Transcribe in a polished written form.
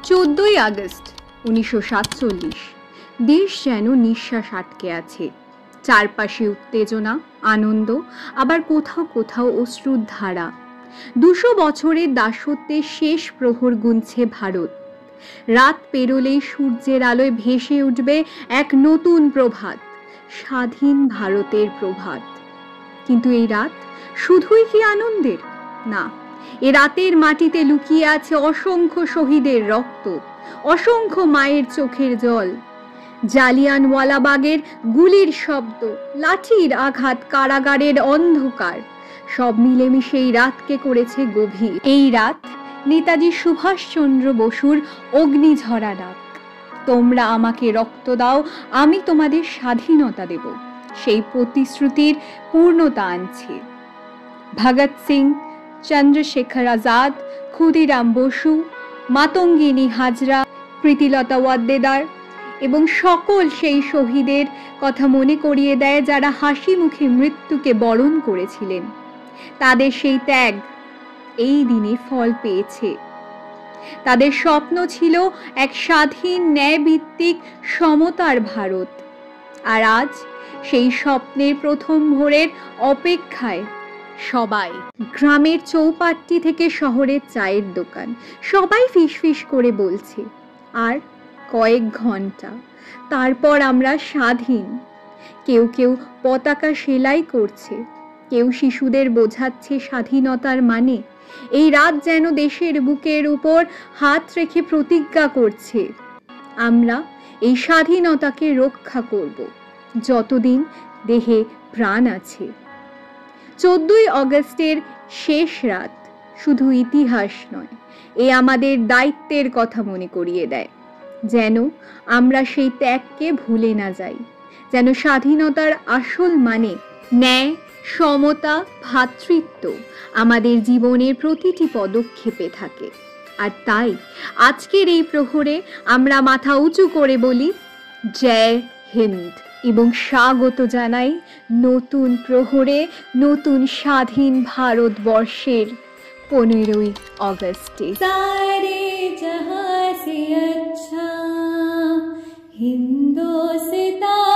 14ই August 1947 দেশ যেন নিঃশ্বাস আটকে আছে। চারপাশে উত্তেজনা, আনন্দ, আবার কোথাও কোথাও অশ্রুর ধারা। 200 বছরের দাসত্বের শেষ প্রহর গুনছে ভারত। রাত পেরোলেই সূর্যের আলোয় ভেসে উঠবে এক নতুন প্রভাত, স্বাধীন ভারতের প্রভাত। কিন্তু এই রাত শুধুই কি আনন্দের? না, এ রাতের মাটিতে লুকিয়ে আছে অসংখ্য শহীদের রক্ত, অসংখ্য মায়ের চোখের জল। জালিয়ানওয়ালাবাগের গুলির শব্দ, লাঠির আঘাত, কারাগারের অন্ধকার, সব মিলেমিশে এই রাতকে করেছে গভীর। এই রাত নেতাজি সুভাষচন্দ্র বসুর অগ্নিঝরা ডাক। তোমরা আমাকে রক্ত দাও, আমি তোমাদের স্বাধীনতা দেব। সেই প্রতিশ্রুতির পূর্ণতা আনছে। ভগৎ সিং, চন্দ্রশেখর আজাদ, ক্ষুদিরাম বসু, মাতঙ্গিনী হাজরা, প্রীতিলতা ওয়াদ্দেদার এবং সকল সেই শহীদের কথা মনে করিয়ে দেয় যারা হাসি মুখে মৃত্যুকে বরণ করেছিলেন। তাদের সেই ত্যাগ এই দিনে ফল পেয়েছে। তাদের স্বপ্ন ছিল এক স্বাধীন, ন্যায়ভিত্তিক, সমতার ভারত। আর আজ সেই স্বপ্নের প্রথম ভোরের অপেক্ষায় সবাই। গ্রামের চৌপাট্টি থেকে শহরের চায়ের দোকান, সবাই ফিসফিস করে বলছে, আর কয়েক ঘন্টা, তারপর আমরা স্বাধীন। কেউ কেউ পতাকা সেলাই করছে, কেউ শিশুদের বোঝাচ্ছে স্বাধীনতার মানে। এই রাত যেন দেশের বুকের উপর হাত রেখে প্রতিজ্ঞা করছে, আমরা এই স্বাধীনতাকে রক্ষা করব যতদিন দেহে প্রাণ আছে। 14ই আগস্টের শেষ রাত শুধু ইতিহাস নয়, এ আমাদের দায়িত্বের কথা মনে করিয়ে দেয়। যেন আমরা সেই ত্যাগকে ভুলে না যাই, যেন স্বাধীনতার আসল মানে ন্যায়, সমতা, ভ্রাতৃত্ব আমাদের জীবনের প্রতিটি পদক্ষেপে থাকে। আর তাই আজকের এই প্রহরে আমরা মাথা উঁচু করে বলি, জয় হিন্দ, এবং স্বাগত জানাই নতুন প্রহরে, নতুন স্বাধীন ভারতবর্ষের 15ই আগস্টে। सारे जहां से अच्छा हिंदुस्तान।